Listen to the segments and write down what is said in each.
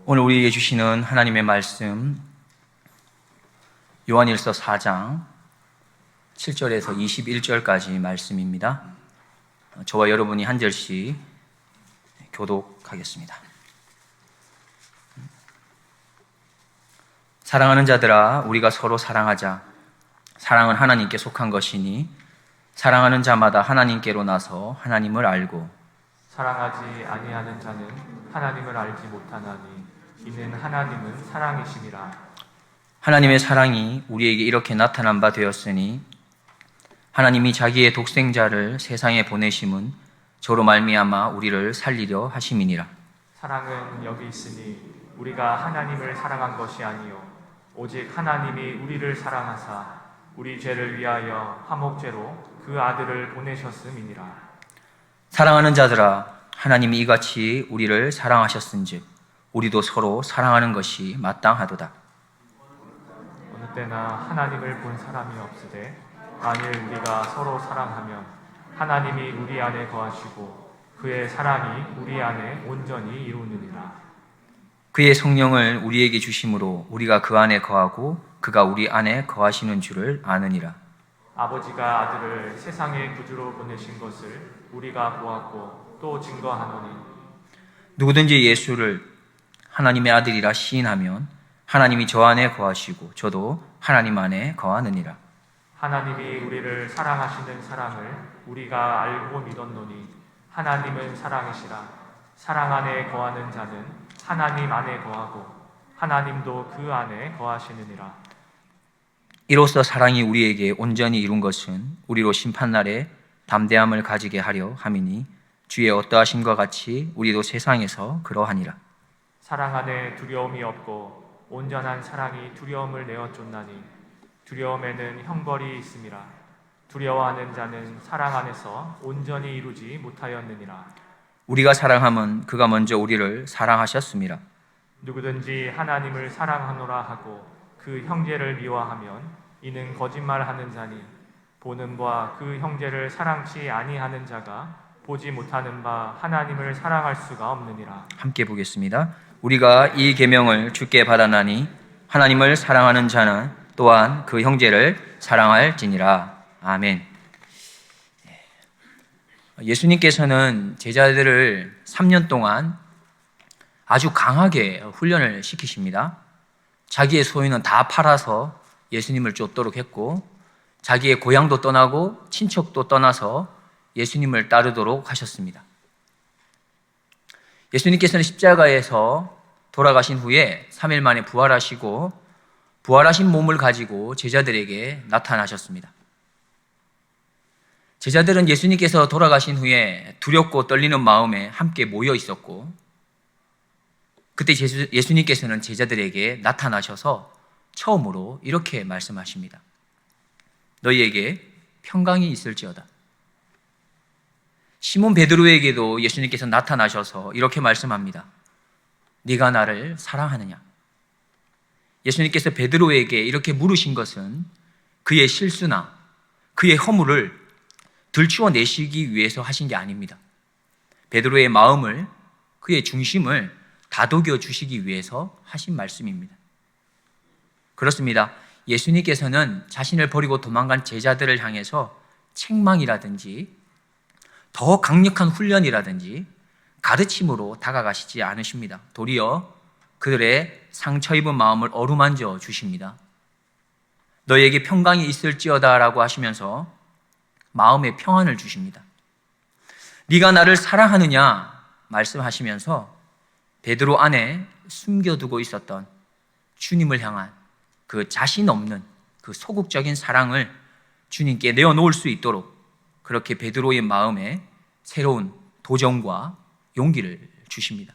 오늘 우리에게 주시는 하나님의 말씀 요한일서 4장 7절에서 21절까지 말씀입니다. 저와 여러분이 한 절씩 교독하겠습니다. 사랑하는 자들아, 우리가 서로 사랑하자. 사랑은 하나님께 속한 것이니 사랑하는 자마다 하나님께로 나서 하나님을 알고 사랑하지 아니하는 자는 하나님을 알지 못하나니 이는 하나님은 사랑이심이라. 하나님의 사랑이 우리에게 이렇게 나타난 바 되었으니 하나님이 자기의 독생자를 세상에 보내심은 저로 말미암아 우리를 살리려 하심이니라. 사랑은 여기 있으니 우리가 하나님을 사랑한 것이 아니요 오직 하나님이 우리를 사랑하사 우리 죄를 위하여 화목제로 그 아들을 보내셨음이니라. 사랑하는 자들아, 하나님이 이같이 우리를 사랑하셨은즉 우리도 서로 사랑하는 것이 마땅하도다. 어느 때나 하나님을 본 사람이 없으되 만일 우리가 서로 사랑하면 하나님이 우리 안에 거하시고 그의 사랑이 우리 안에 온전히 이루느니라. 그의 성령을 우리에게 주심으로 우리가 그 안에 거하고 그가 우리 안에 거하시는 줄을 아느니라. 아버지가 아들을 세상의 구주로 보내신 것을 우리가 보았고 또 증거하노니 누구든지 예수를 하나님의 아들이라 시인하면 하나님이 저 안에 거하시고 저도 하나님 안에 거하느니라. 하나님이 우리를 사랑하시는 사랑을 우리가 알고 믿었노니 하나님은 사랑이시라. 사랑 안에 거하는 자는 하나님 안에 거하고 하나님도 그 안에 거하시느니라. 이로써 사랑이 우리에게 온전히 이룬 것은 우리로 심판날에 담대함을 가지게 하려 함이니 주의 어떠하심과 같이 우리도 세상에서 그러하니라. 사랑 안에 두려움이 없고 온전한 사랑이 두려움을 내어 쫓나니 두려움에는 형벌이 있음이라. 두려워하는 자는 사랑 안에서 온전히 이루지 못하였느니라. 우리가 사랑함은 그가 먼저 우리를 사랑하셨음이라. 누구든지 하나님을 사랑하노라 하고 그 형제를 미워하면 이는 거짓말하는 자니 보는 바 그 형제를 사랑치 아니하는 자가 보지 못하는 바 하나님을 사랑할 수가 없느니라. 함께 보겠습니다. 우리가 이 계명을 주께 받았나니 하나님을 사랑하는 자는 또한 그 형제를 사랑할지니라. 아멘. 예수님께서는 제자들을 3년 동안 아주 강하게 훈련을 시키십니다. 자기의 소유는 다 팔아서 예수님을 쫓도록 했고 자기의 고향도 떠나고 친척도 떠나서 예수님을 따르도록 하셨습니다. 예수님께서는 십자가에서 돌아가신 후에 3일 만에 부활하시고 부활하신 몸을 가지고 제자들에게 나타나셨습니다. 제자들은 예수님께서 돌아가신 후에 두렵고 떨리는 마음에 함께 모여 있었고 그때 예수님께서는 제자들에게 나타나셔서 처음으로 이렇게 말씀하십니다. 너희에게 평강이 있을지어다. 시몬 베드로에게도 예수님께서 나타나셔서 이렇게 말씀합니다. 네가 나를 사랑하느냐? 예수님께서 베드로에게 이렇게 물으신 것은 그의 실수나 그의 허물을 들추어내시기 위해서 하신 게 아닙니다. 베드로의 마음을, 그의 중심을 다독여 주시기 위해서 하신 말씀입니다. 그렇습니다. 예수님께서는 자신을 버리고 도망간 제자들을 향해서 책망이라든지 더 강력한 훈련이라든지 가르침으로 다가가시지 않으십니다. 도리어 그들의 상처 입은 마음을 어루만져 주십니다. 너희에게 평강이 있을지어다 라고 하시면서 마음의 평안을 주십니다. 네가 나를 사랑하느냐 말씀하시면서 베드로 안에 숨겨두고 있었던 주님을 향한 그 자신 없는 그 소극적인 사랑을 주님께 내어놓을 수 있도록 그렇게 베드로의 마음에 새로운 도전과 용기를 주십니다.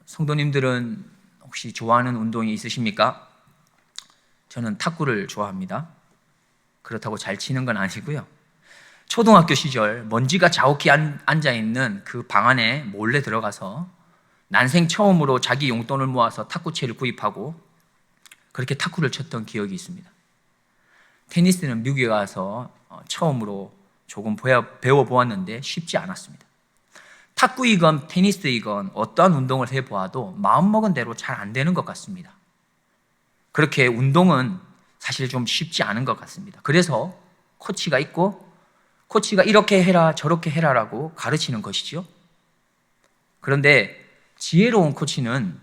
성도님들은 혹시 좋아하는 운동이 있으십니까? 저는 탁구를 좋아합니다. 그렇다고 잘 치는 건 아니고요. 초등학교 시절 먼지가 자욱히 앉아있는 그 방 안에 몰래 들어가서 난생 처음으로 자기 용돈을 모아서 탁구채를 구입하고 그렇게 탁구를 쳤던 기억이 있습니다. 테니스는 미국에 가서 처음으로 조금 배워보았는데 쉽지 않았습니다. 탁구이건 테니스이건 어떠한 운동을 해보아도 마음먹은 대로 잘 안 되는 것 같습니다. 그렇게 운동은 사실 좀 쉽지 않은 것 같습니다. 그래서 코치가 있고 코치가 이렇게 해라 저렇게 해라라고 가르치는 것이죠. 그런데 지혜로운 코치는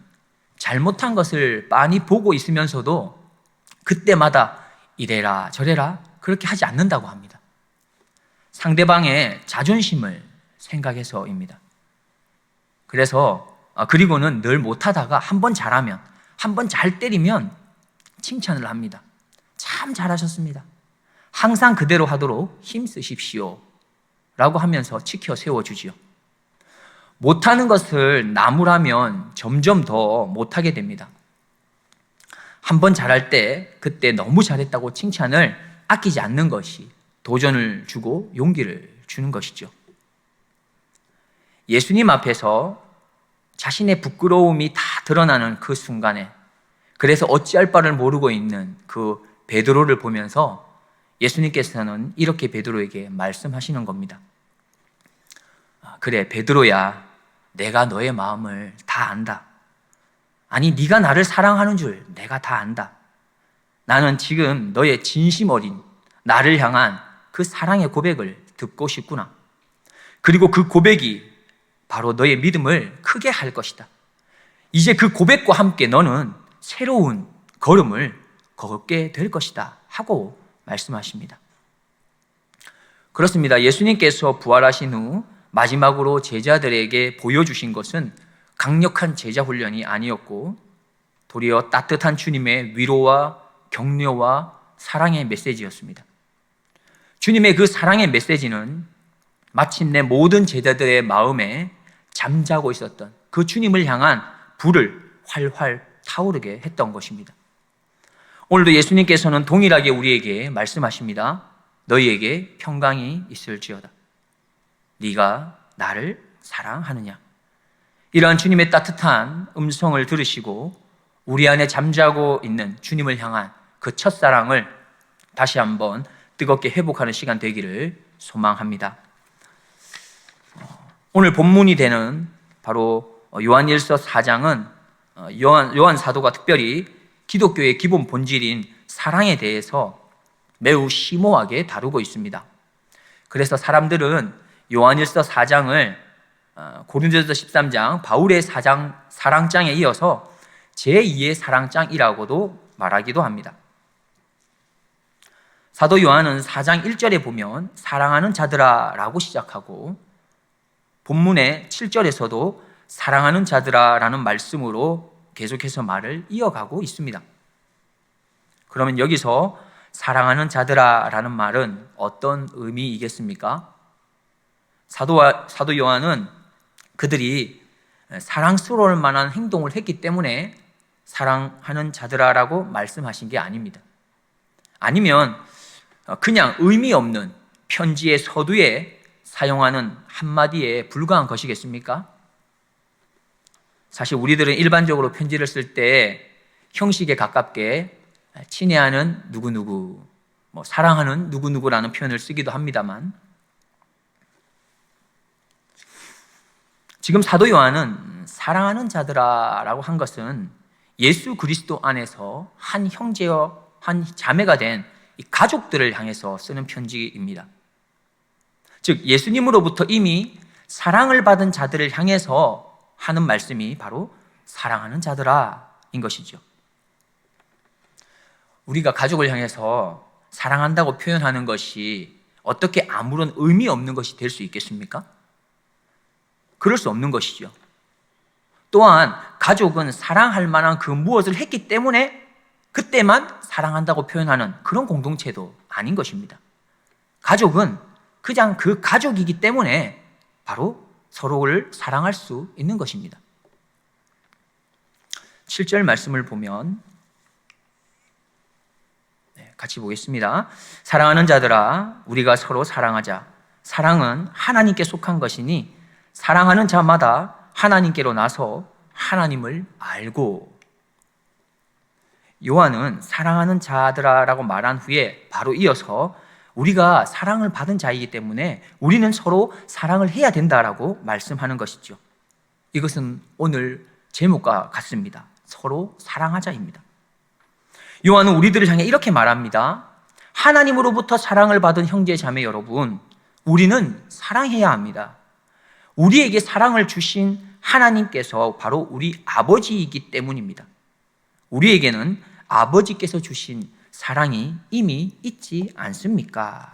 잘못한 것을 빤히 보고 있으면서도 그때마다 이래라 저래라 그렇게 하지 않는다고 합니다. 상대방의 자존심을 생각해서입니다. 그리고는 늘 못하다가 한 번 잘하면, 한 번 잘 때리면 칭찬을 합니다. 참 잘하셨습니다. 항상 그대로 하도록 힘쓰십시오 라고 하면서 지켜 세워주지요. 못하는 것을 나무라면 점점 더 못하게 됩니다. 한 번 잘할 때 그때 너무 잘했다고 칭찬을 아끼지 않는 것이 도전을 주고 용기를 주는 것이죠. 예수님 앞에서 자신의 부끄러움이 다 드러나는 그 순간에, 그래서 어찌할 바를 모르고 있는 그 베드로를 보면서 예수님께서는 이렇게 베드로에게 말씀하시는 겁니다. 그래 베드로야, 내가 너의 마음을 다 안다. 아니 네가 나를 사랑하는 줄 내가 다 안다. 나는 지금 너의 진심 어린 나를 향한 그 사랑의 고백을 듣고 싶구나. 그리고 그 고백이 바로 너의 믿음을 크게 할 것이다. 이제 그 고백과 함께 너는 새로운 걸음을 걷게 될 것이다 하고 말씀하십니다. 그렇습니다. 예수님께서 부활하신 후 마지막으로 제자들에게 보여주신 것은 강력한 제자 훈련이 아니었고 도리어 따뜻한 주님의 위로와 격려와 사랑의 메시지였습니다. 주님의 그 사랑의 메시지는 마침내 모든 제자들의 마음에 잠자고 있었던 그 주님을 향한 불을 활활 타오르게 했던 것입니다. 오늘도 예수님께서는 동일하게 우리에게 말씀하십니다. 너희에게 평강이 있을지어다. 네가 나를 사랑하느냐. 이러한 주님의 따뜻한 음성을 들으시고 우리 안에 잠자고 있는 주님을 향한 그 첫사랑을 다시 한번 뜨겁게 회복하는 시간 되기를 소망합니다. 오늘 본문이 되는 바로 요한일서 4장은 요한 사도가 특별히 기독교의 기본 본질인 사랑에 대해서 매우 심오하게 다루고 있습니다. 그래서 사람들은 요한일서 4장을 고린도전서 13장 바울의 사랑장에 이어서 제2의 사랑장이라고도 말하기도 합니다. 사도 요한은 4장 1절에 보면 사랑하는 자들아 라고 시작하고 본문의 7절에서도 사랑하는 자들아 라는 말씀으로 계속해서 말을 이어가고 있습니다. 그러면 여기서 사랑하는 자들아 라는 말은 어떤 의미이겠습니까? 사도 요한은 그들이 사랑스러울 만한 행동을 했기 때문에 사랑하는 자들아 라고 말씀하신 게 아닙니다. 아니면 그냥 의미 없는 편지의 서두에 사용하는 한마디에 불과한 것이겠습니까? 사실 우리들은 일반적으로 편지를 쓸 때 형식에 가깝게 친애하는 누구누구, 사랑하는 누구누구라는 표현을 쓰기도 합니다만 지금 사도 요한은 사랑하는 자들아라고 한 것은 예수 그리스도 안에서 한 형제와 한 자매가 된 이 가족들을 향해서 쓰는 편지입니다. 즉 예수님으로부터 이미 사랑을 받은 자들을 향해서 하는 말씀이 바로 사랑하는 자들아인 것이죠. 우리가 가족을 향해서 사랑한다고 표현하는 것이 어떻게 아무런 의미 없는 것이 될 수 있겠습니까? 그럴 수 없는 것이죠. 또한 가족은 사랑할 만한 그 무엇을 했기 때문에 그때만 사랑한다고 표현하는 그런 공동체도 아닌 것입니다. 가족은 그냥 그 가족이기 때문에 바로 서로를 사랑할 수 있는 것입니다. 7절 말씀을 보면 같이 보겠습니다. 사랑하는 자들아 우리가 서로 사랑하자. 사랑은 하나님께 속한 것이니 사랑하는 자마다 하나님께로 나서 하나님을 알고. 요한은 사랑하는 자들아라고 말한 후에 바로 이어서 우리가 사랑을 받은 자이기 때문에 우리는 서로 사랑을 해야 된다라고 말씀하는 것이죠. 이것은 오늘 제목과 같습니다. 서로 사랑하자입니다. 요한은 우리들을 향해 이렇게 말합니다. 하나님으로부터 사랑을 받은 형제 자매 여러분, 우리는 사랑해야 합니다. 우리에게 사랑을 주신 하나님께서 바로 우리 아버지이기 때문입니다. 우리에게는 아버지께서 주신 사랑이 이미 있지 않습니까?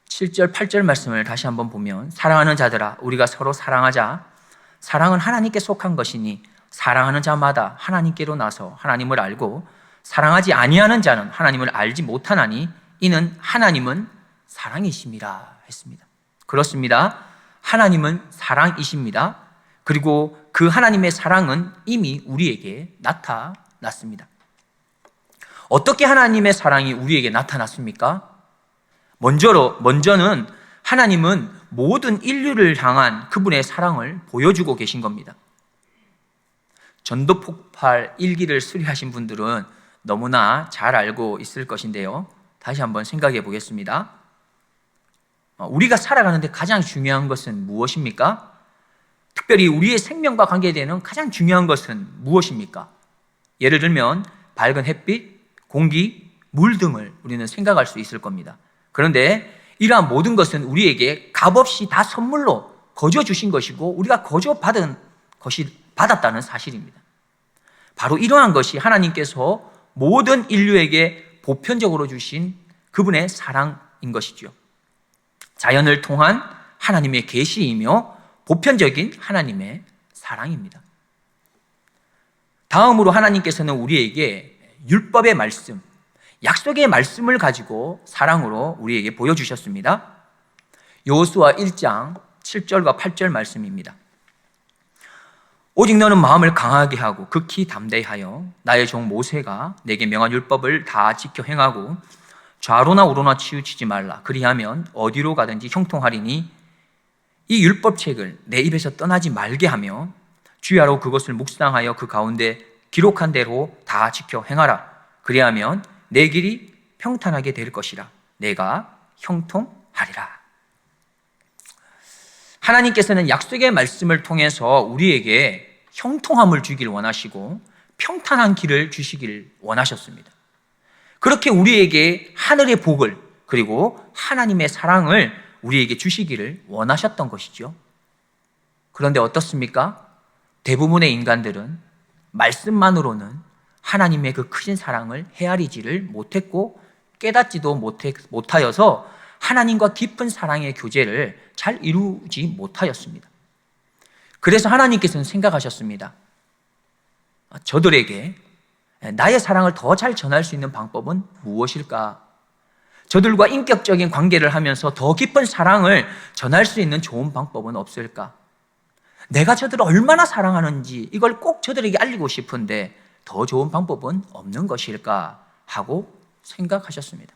7절, 8절 말씀을 다시 한번 보면, 사랑하는 자들아, 우리가 서로 사랑하자. 사랑은 하나님께 속한 것이니 사랑하는 자마다 하나님께로 나서 하나님을 알고, 사랑하지 아니하는 자는 하나님을 알지 못하나니 이는 하나님은 사랑이심이라 했습니다. 그렇습니다. 하나님은 사랑이십니다. 그리고 그 하나님의 사랑은 이미 우리에게 나타났습니다. 어떻게 하나님의 사랑이 우리에게 나타났습니까? 먼저는 하나님은 모든 인류를 향한 그분의 사랑을 보여주고 계신 겁니다. 전도 폭발 1기를 수리하신 분들은 너무나 잘 알고 있을 것인데요. 다시 한번 생각해 보겠습니다. 우리가 살아가는데 가장 중요한 것은 무엇입니까? 특별히 우리의 생명과 관계되는 가장 중요한 것은 무엇입니까? 예를 들면 밝은 햇빛, 공기, 물 등을 우리는 생각할 수 있을 겁니다. 그런데 이러한 모든 것은 우리에게 값없이 다 선물로 거저 주신 것이고 우리가 거저 받았다는 사실입니다. 바로 이러한 것이 하나님께서 모든 인류에게 보편적으로 주신 그분의 사랑인 것이죠. 자연을 통한 하나님의 계시이며 보편적인 하나님의 사랑입니다. 다음으로 하나님께서는 우리에게 율법의 말씀, 약속의 말씀을 가지고 사랑으로 우리에게 보여주셨습니다. 여호수아 1장 7절과 8절 말씀입니다. 오직 너는 마음을 강하게 하고 극히 담대히 하여 나의 종 모세가 내게 명한 율법을 다 지켜 행하고 좌로나 우로나 치우치지 말라. 그리하면 어디로 가든지 형통하리니 이 율법책을 내 입에서 떠나지 말게 하며 주야로 그것을 묵상하여 그 가운데 기록한 대로 다 지켜 행하라. 그리하면 내 길이 평탄하게 될 것이라. 내가 형통하리라. 하나님께서는 약속의 말씀을 통해서 우리에게 형통함을 주길 원하시고 평탄한 길을 주시길 원하셨습니다. 그렇게 우리에게 하늘의 복을 그리고 하나님의 사랑을 우리에게 주시기를 원하셨던 것이죠. 그런데 어떻습니까? 대부분의 인간들은 말씀만으로는 하나님의 그 크신 사랑을 헤아리지를 못했고 깨닫지도 못하여서 하나님과 깊은 사랑의 교제를 잘 이루지 못하였습니다. 그래서 하나님께서는 생각하셨습니다. 저들에게 나의 사랑을 더 잘 전할 수 있는 방법은 무엇일까? 저들과 인격적인 관계를 하면서 더 깊은 사랑을 전할 수 있는 좋은 방법은 없을까? 내가 저들을 얼마나 사랑하는지 이걸 꼭 저들에게 알리고 싶은데 더 좋은 방법은 없는 것일까? 하고 생각하셨습니다.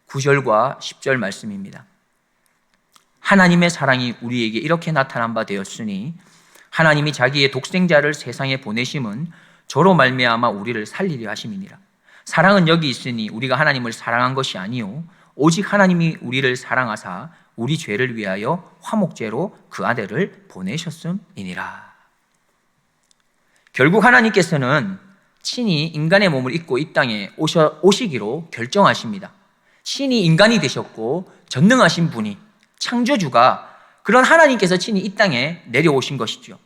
9절과 10절 말씀입니다. 하나님의 사랑이 우리에게 이렇게 나타난 바 되었으니 하나님이 자기의 독생자를 세상에 보내심은 저로 말미암아 우리를 살리려 하심이니라. 사랑은 여기 있으니 우리가 하나님을 사랑한 것이 아니요 오직 하나님이 우리를 사랑하사 우리 죄를 위하여 화목제로 그 아들을 보내셨음이니라. 결국 하나님께서는 친히 인간의 몸을 입고 이 땅에 오시기로 결정하십니다. 신이 인간이 되셨고 전능하신 분이 창조주가 그런 하나님께서 친히 이 땅에 내려오신 것이죠.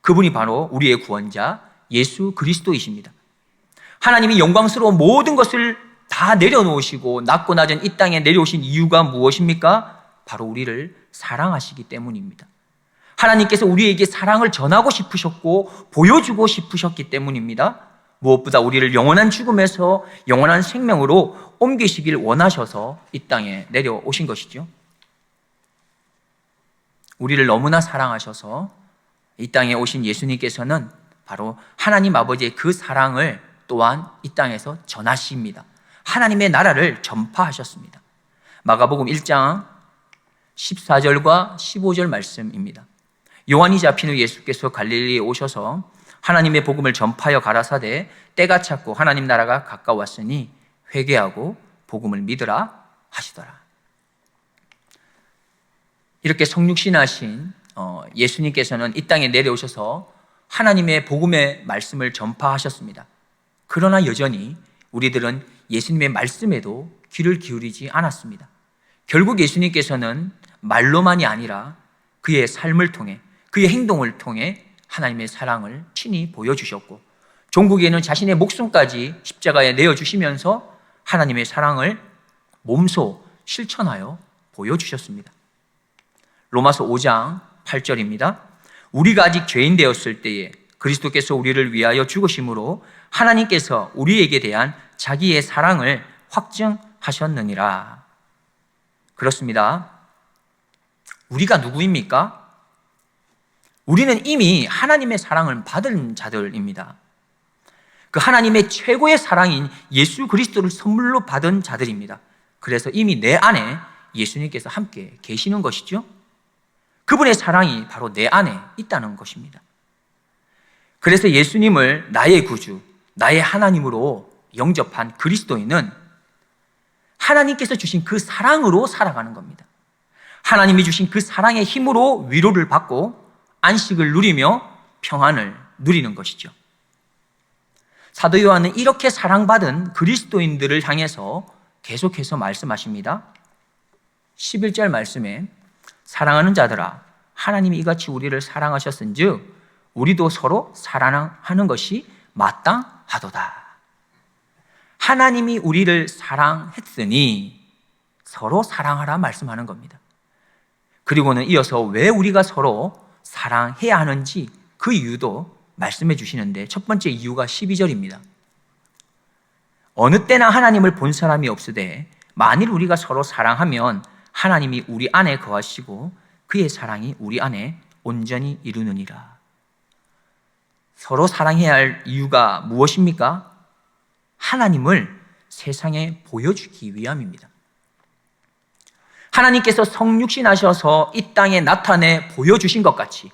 그분이 바로 우리의 구원자 예수 그리스도이십니다. 하나님이 영광스러운 모든 것을 다 내려놓으시고 낮고 낮은 이 땅에 내려오신 이유가 무엇입니까? 바로 우리를 사랑하시기 때문입니다. 하나님께서 우리에게 사랑을 전하고 싶으셨고 보여주고 싶으셨기 때문입니다. 무엇보다 우리를 영원한 죽음에서 영원한 생명으로 옮기시길 원하셔서 이 땅에 내려오신 것이죠. 우리를 너무나 사랑하셔서 이 땅에 오신 예수님께서는 바로 하나님 아버지의 그 사랑을 또한 이 땅에서 전하십니다. 하나님의 나라를 전파하셨습니다. 마가복음 1장 14절과 15절 말씀입니다. 요한이 잡힌 후 예수께서 갈릴리에 오셔서 하나님의 복음을 전파하여 가라사대 때가 찼고 하나님 나라가 가까웠으니 회개하고 복음을 믿으라 하시더라. 이렇게 성육신하신 예수님께서는 이 땅에 내려오셔서 하나님의 복음의 말씀을 전파하셨습니다. 그러나 여전히 우리들은 예수님의 말씀에도 귀를 기울이지 않았습니다. 결국 예수님께서는 말로만이 아니라 그의 삶을 통해, 그의 행동을 통해 하나님의 사랑을 친히 보여주셨고, 종국에는 자신의 목숨까지 십자가에 내어주시면서 하나님의 사랑을 몸소 실천하여 보여주셨습니다. 로마서 5장 8절입니다. 우리가 아직 죄인 되었을 때에 그리스도께서 우리를 위하여 죽으심으로 하나님께서 우리에게 대한 자기의 사랑을 확증하셨느니라. 그렇습니다. 우리가 누구입니까? 우리는 이미 하나님의 사랑을 받은 자들입니다. 그 하나님의 최고의 사랑인 예수 그리스도를 선물로 받은 자들입니다. 그래서 이미 내 안에 예수님께서 함께 계시는 것이죠. 그분의 사랑이 바로 내 안에 있다는 것입니다. 그래서 예수님을 나의 구주, 나의 하나님으로 영접한 그리스도인은 하나님께서 주신 그 사랑으로 살아가는 겁니다. 하나님이 주신 그 사랑의 힘으로 위로를 받고 안식을 누리며 평안을 누리는 것이죠. 사도 요한은 이렇게 사랑받은 그리스도인들을 향해서 계속해서 말씀하십니다. 11절 말씀에 사랑하는 자들아 하나님이 이같이 우리를 사랑하셨은즉 우리도 서로 사랑하는 것이 마땅하도다. 하나님이 우리를 사랑했으니 서로 사랑하라 말씀하는 겁니다. 그리고는 이어서 왜 우리가 서로 사랑해야 하는지 그 이유도 말씀해 주시는데 첫 번째 이유가 12절입니다. 어느 때나 하나님을 본 사람이 없으되 만일 우리가 서로 사랑하면 하나님이 우리 안에 거하시고 그의 사랑이 우리 안에 온전히 이루느니라. 서로 사랑해야 할 이유가 무엇입니까? 하나님을 세상에 보여주기 위함입니다. 하나님께서 성육신하셔서 이 땅에 나타내 보여주신 것 같이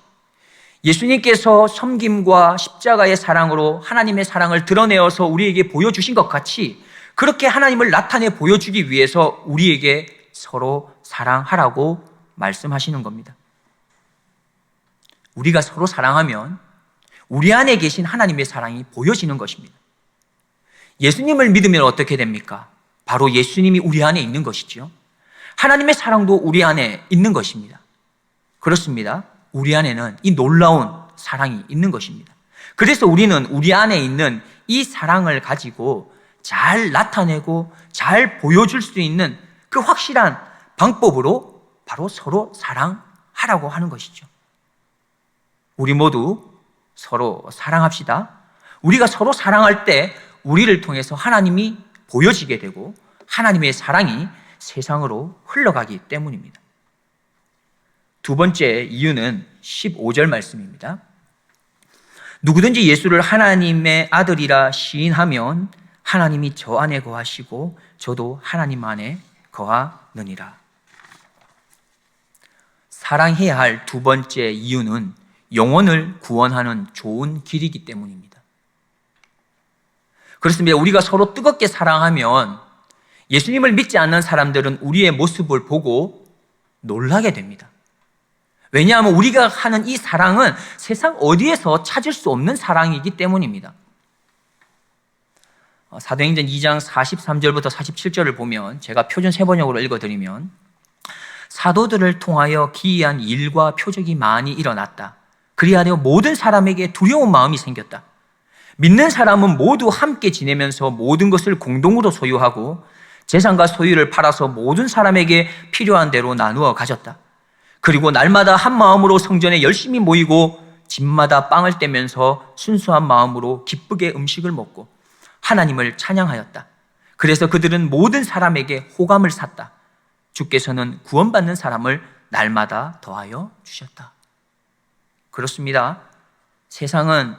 예수님께서 섬김과 십자가의 사랑으로 하나님의 사랑을 드러내어서 우리에게 보여주신 것 같이 그렇게 하나님을 나타내 보여주기 위해서 우리에게 서로 사랑하라고 말씀하시는 겁니다. 우리가 서로 사랑하면 우리 안에 계신 하나님의 사랑이 보여지는 것입니다. 예수님을 믿으면 어떻게 됩니까? 바로 예수님이 우리 안에 있는 것이죠. 하나님의 사랑도 우리 안에 있는 것입니다. 그렇습니다. 우리 안에는 이 놀라운 사랑이 있는 것입니다. 그래서 우리는 우리 안에 있는 이 사랑을 가지고 잘 나타내고 잘 보여줄 수 있는 그 확실한 방법으로 바로 서로 사랑하라고 하는 것이죠. 우리 모두 서로 사랑합시다. 우리가 서로 사랑할 때 우리를 통해서 하나님이 보여지게 되고 하나님의 사랑이 세상으로 흘러가기 때문입니다. 두 번째 이유는 15절 말씀입니다. 누구든지 예수를 하나님의 아들이라 시인하면 하나님이 저 안에 거하시고 저도 하나님 안에 거하느니라. 사랑해야 할 두 번째 이유는 영혼을 구원하는 좋은 길이기 때문입니다. 그렇습니다. 우리가 서로 뜨겁게 사랑하면 예수님을 믿지 않는 사람들은 우리의 모습을 보고 놀라게 됩니다. 왜냐하면 우리가 하는 이 사랑은 세상 어디에서 찾을 수 없는 사랑이기 때문입니다. 사도행전 2장 43절부터 47절을 보면 제가 표준 세번역으로 읽어드리면 사도들을 통하여 기이한 일과 표적이 많이 일어났다. 그리하여 모든 사람에게 두려운 마음이 생겼다. 믿는 사람은 모두 함께 지내면서 모든 것을 공동으로 소유하고 재산과 소유를 팔아서 모든 사람에게 필요한 대로 나누어 가졌다. 그리고 날마다 한 마음으로 성전에 열심히 모이고 집마다 빵을 떼면서 순수한 마음으로 기쁘게 음식을 먹고 하나님을 찬양하였다. 그래서 그들은 모든 사람에게 호감을 샀다. 주께서는 구원받는 사람을 날마다 더하여 주셨다. 그렇습니다. 세상은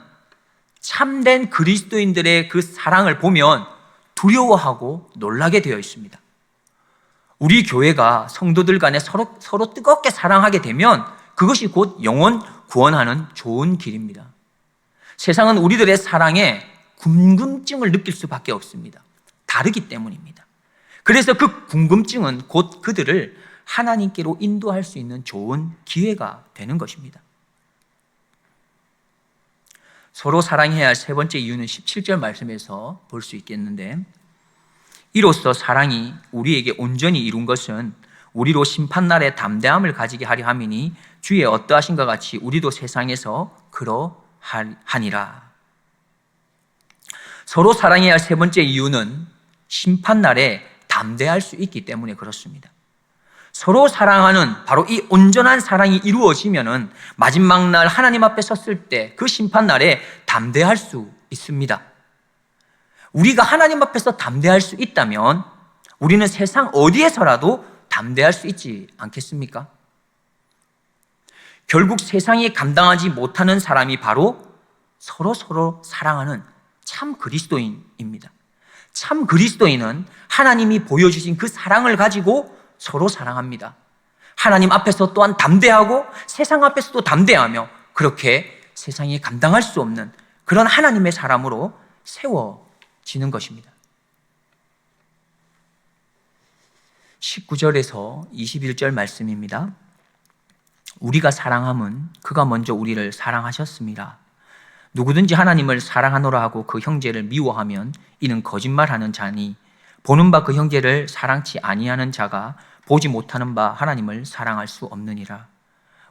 참된 그리스도인들의 그 사랑을 보면 두려워하고 놀라게 되어 있습니다. 우리 교회가 성도들 간에 서로 뜨겁게 사랑하게 되면 그것이 곧 영혼 구원하는 좋은 길입니다. 세상은 우리들의 사랑에 궁금증을 느낄 수밖에 없습니다. 다르기 때문입니다. 그래서 그 궁금증은 곧 그들을 하나님께로 인도할 수 있는 좋은 기회가 되는 것입니다. 서로 사랑해야 할 세 번째 이유는 17절 말씀에서 볼 수 있겠는데, 이로써 사랑이 우리에게 온전히 이룬 것은 우리로 심판날에 담대함을 가지게 하려 함이니 주의 어떠하신가 같이 우리도 세상에서 그러하니라. 서로 사랑해야 할 세 번째 이유는 심판날에 담대할 수 있기 때문에 그렇습니다. 서로 사랑하는 바로 이 온전한 사랑이 이루어지면은 마지막 날 하나님 앞에 섰을 때 그 심판날에 담대할 수 있습니다. 우리가 하나님 앞에서 담대할 수 있다면 우리는 세상 어디에서라도 담대할 수 있지 않겠습니까? 결국 세상이 감당하지 못하는 사람이 바로 서로 사랑하는 참 그리스도인입니다. 참 그리스도인은 하나님이 보여주신 그 사랑을 가지고 서로 사랑합니다. 하나님 앞에서 또한 담대하고 세상 앞에서도 담대하며 그렇게 세상이 감당할 수 없는 그런 하나님의 사람으로 세워지는 것입니다. 19절에서 21절 말씀입니다. 우리가 사랑함은 그가 먼저 우리를 사랑하셨습니다. 누구든지 하나님을 사랑하노라 하고 그 형제를 미워하면 이는 거짓말하는 자니 보는 바 그 형제를 사랑치 아니하는 자가 보지 못하는 바 하나님을 사랑할 수 없느니라.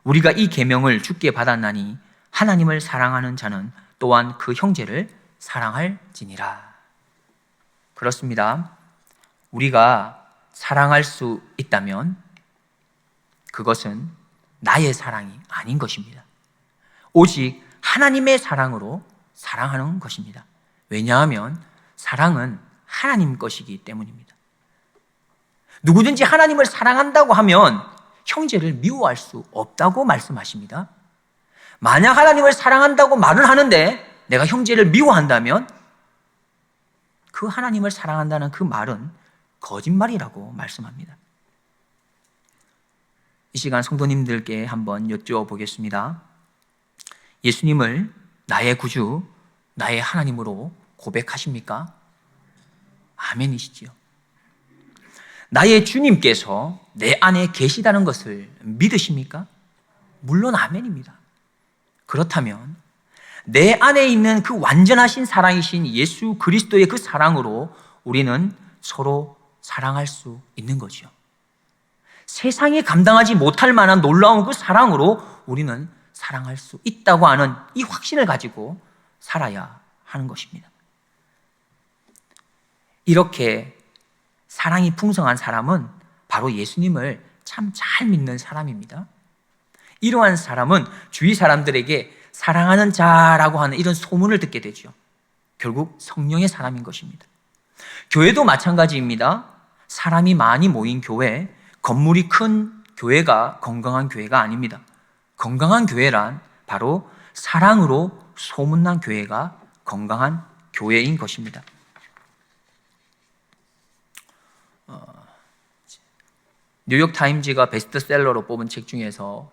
우리가 이 계명을 주께 받았나니 하나님을 사랑하는 자는 또한 그 형제를 사랑할지니라. 그렇습니다. 우리가 사랑할 수 있다면 그것은 나의 사랑이 아닌 것입니다. 오직 하나님의 사랑으로 사랑하는 것입니다. 왜냐하면 사랑은 하나님 것이기 때문입니다. 누구든지 하나님을 사랑한다고 하면 형제를 미워할 수 없다고 말씀하십니다. 만약 하나님을 사랑한다고 말을 하는데 내가 형제를 미워한다면 그 하나님을 사랑한다는 그 말은 거짓말이라고 말씀합니다. 이 시간 성도님들께 한번 여쭤보겠습니다. 예수님을 나의 구주, 나의 하나님으로 고백하십니까? 아멘이시지요. 나의 주님께서 내 안에 계시다는 것을 믿으십니까? 물론 아멘입니다. 그렇다면 내 안에 있는 그 완전하신 사랑이신 예수 그리스도의 그 사랑으로 우리는 서로 사랑할 수 있는 거죠. 세상이 감당하지 못할 만한 놀라운 그 사랑으로 우리는 사랑할 수 있다고 하는 이 확신을 가지고 살아야 하는 것입니다. 이렇게 사랑이 풍성한 사람은 바로 예수님을 참 잘 믿는 사람입니다. 이러한 사람은 주위 사람들에게 사랑하는 자라고 하는 이런 소문을 듣게 되죠. 결국 성령의 사람인 것입니다. 교회도 마찬가지입니다. 사람이 많이 모인 교회, 건물이 큰 교회가 건강한 교회가 아닙니다. 건강한 교회란 바로 사랑으로 소문난 교회가 건강한 교회인 것입니다. 뉴욕타임즈가 베스트셀러로 뽑은 책 중에서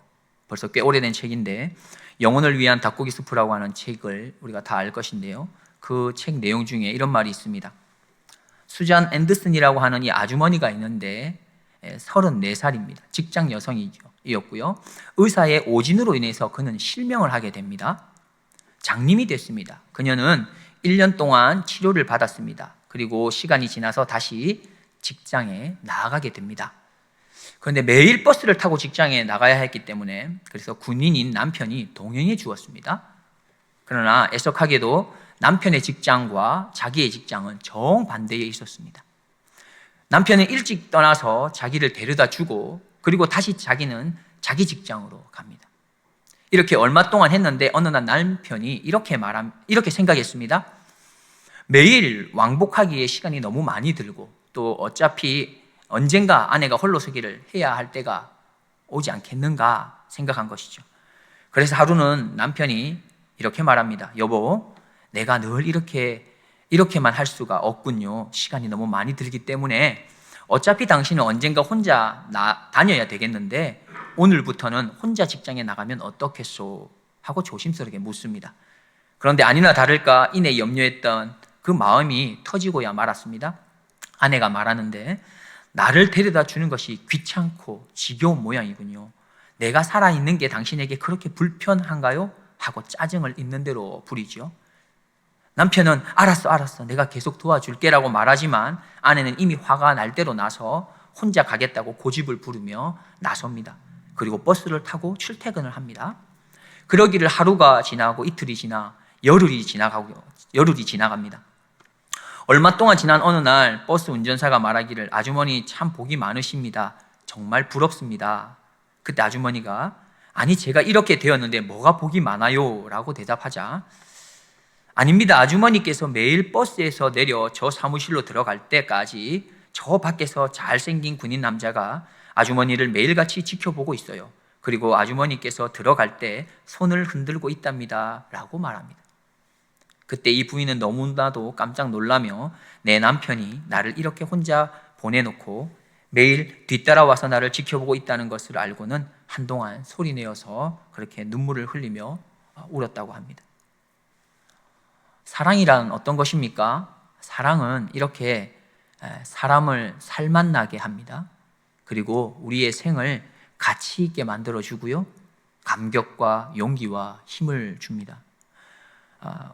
벌써 꽤 오래된 책인데 영혼을 위한 닭고기 수프라고 하는 책을 우리가 다 알 것인데요. 그 책 내용 중에 이런 말이 있습니다. 수잔 앤더슨이라고 하는 이 아주머니가 있는데 34살입니다. 직장 여성이었고요. 의사의 오진으로 인해서 그는 실명을 하게 됩니다. 장님이 됐습니다. 그녀는 1년 동안 치료를 받았습니다. 그리고 시간이 지나서 다시 직장에 나아가게 됩니다. 그런데 매일 버스를 타고 직장에 나가야 했기 때문에 그래서 군인인 남편이 동행해 주었습니다. 그러나 애석하게도 남편의 직장과 자기의 직장은 정반대에 있었습니다. 남편은 일찍 떠나서 자기를 데려다 주고 그리고 다시 자기는 자기 직장으로 갑니다. 이렇게 얼마 동안 했는데 어느 날 남편이 이렇게 생각했습니다. 매일 왕복하기에 시간이 너무 많이 들고 또 어차피 언젠가 아내가 홀로서기를 해야 할 때가 오지 않겠는가 생각한 것이죠. 그래서 하루는 남편이 이렇게 말합니다. 여보, 내가 늘 이렇게만 할 수가 없군요. 시간이 너무 많이 들기 때문에 어차피 당신은 언젠가 혼자 다녀야 되겠는데 오늘부터는 혼자 직장에 나가면 어떻겠소? 하고 조심스럽게 묻습니다. 그런데 아니나 다를까 이내 염려했던 그 마음이 터지고야 말았습니다. 아내가 말하는데 나를 데려다 주는 것이 귀찮고 지겨운 모양이군요. 내가 살아있는 게 당신에게 그렇게 불편한가요? 하고 짜증을 있는 대로 부리죠. 남편은 알았어 내가 계속 도와줄게 라고 말하지만 아내는 이미 화가 날 대로 나서 혼자 가겠다고 고집을 부르며 나섭니다. 그리고 버스를 타고 출퇴근을 합니다. 그러기를 하루가 지나고 이틀이 지나 열흘이 지나갑니다. 얼마 동안 지난 어느 날 버스 운전사가 말하기를 아주머니 참 복이 많으십니다. 정말 부럽습니다. 그때 아주머니가 아니 제가 이렇게 되었는데 뭐가 복이 많아요? 라고 대답하자 아닙니다. 아주머니께서 매일 버스에서 내려 저 사무실로 들어갈 때까지 저 밖에서 잘생긴 군인 남자가 아주머니를 매일같이 지켜보고 있어요. 그리고 아주머니께서 들어갈 때 손을 흔들고 있답니다. 라고 말합니다. 그때 이 부인은 너무나도 깜짝 놀라며 내 남편이 나를 이렇게 혼자 보내놓고 매일 뒤따라와서 나를 지켜보고 있다는 것을 알고는 한동안 소리내어서 그렇게 눈물을 흘리며 울었다고 합니다. 사랑이란 어떤 것입니까? 사랑은 이렇게 사람을 살맛나게 합니다. 그리고 우리의 생을 가치 있게 만들어주고요. 감격과 용기와 힘을 줍니다.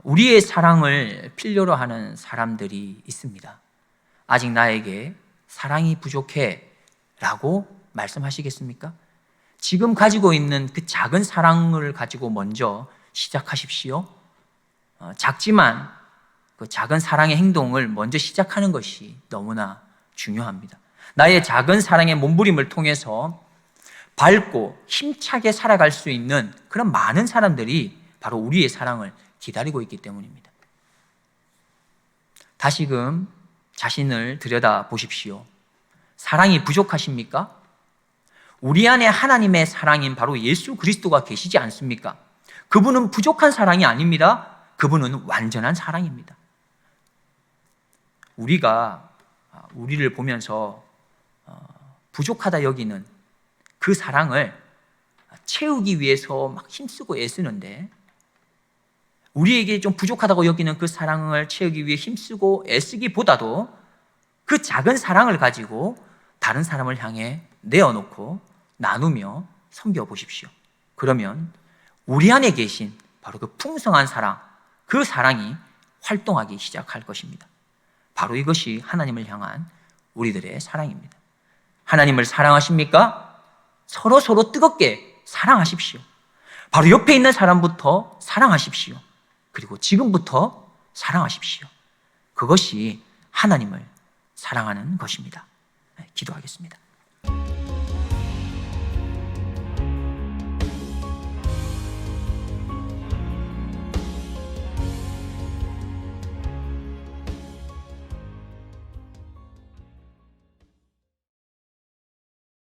우리의 사랑을 필요로 하는 사람들이 있습니다. 아직 나에게 사랑이 부족해 라고 말씀하시겠습니까? 지금 가지고 있는 그 작은 사랑을 가지고 먼저 시작하십시오. 작지만 그 작은 사랑의 행동을 먼저 시작하는 것이 너무나 중요합니다. 나의 작은 사랑의 몸부림을 통해서 밝고 힘차게 살아갈 수 있는 그런 많은 사람들이 바로 우리의 사랑을 기다리고 있기 때문입니다. 다시금 자신을 들여다 보십시오. 사랑이 부족하십니까? 우리 안에 하나님의 사랑인 바로 예수 그리스도가 계시지 않습니까? 그분은 부족한 사랑이 아닙니다. 그분은 완전한 사랑입니다. 우리가 우리를 보면서 부족하다 여기는 그 사랑을 채우기 위해서 막 힘쓰고 애쓰는데 우리에게 좀 부족하다고 여기는 그 사랑을 채우기 위해 힘쓰고 애쓰기보다도 그 작은 사랑을 가지고 다른 사람을 향해 내어놓고 나누며 섬겨보십시오. 그러면 우리 안에 계신 바로 그 풍성한 사랑, 그 사랑이 활동하기 시작할 것입니다. 바로 이것이 하나님을 향한 우리들의 사랑입니다. 하나님을 사랑하십니까? 서로 뜨겁게 사랑하십시오. 바로 옆에 있는 사람부터 사랑하십시오. 그리고 지금부터 사랑하십시오. 그것이 하나님을 사랑하는 것입니다. 기도하겠습니다.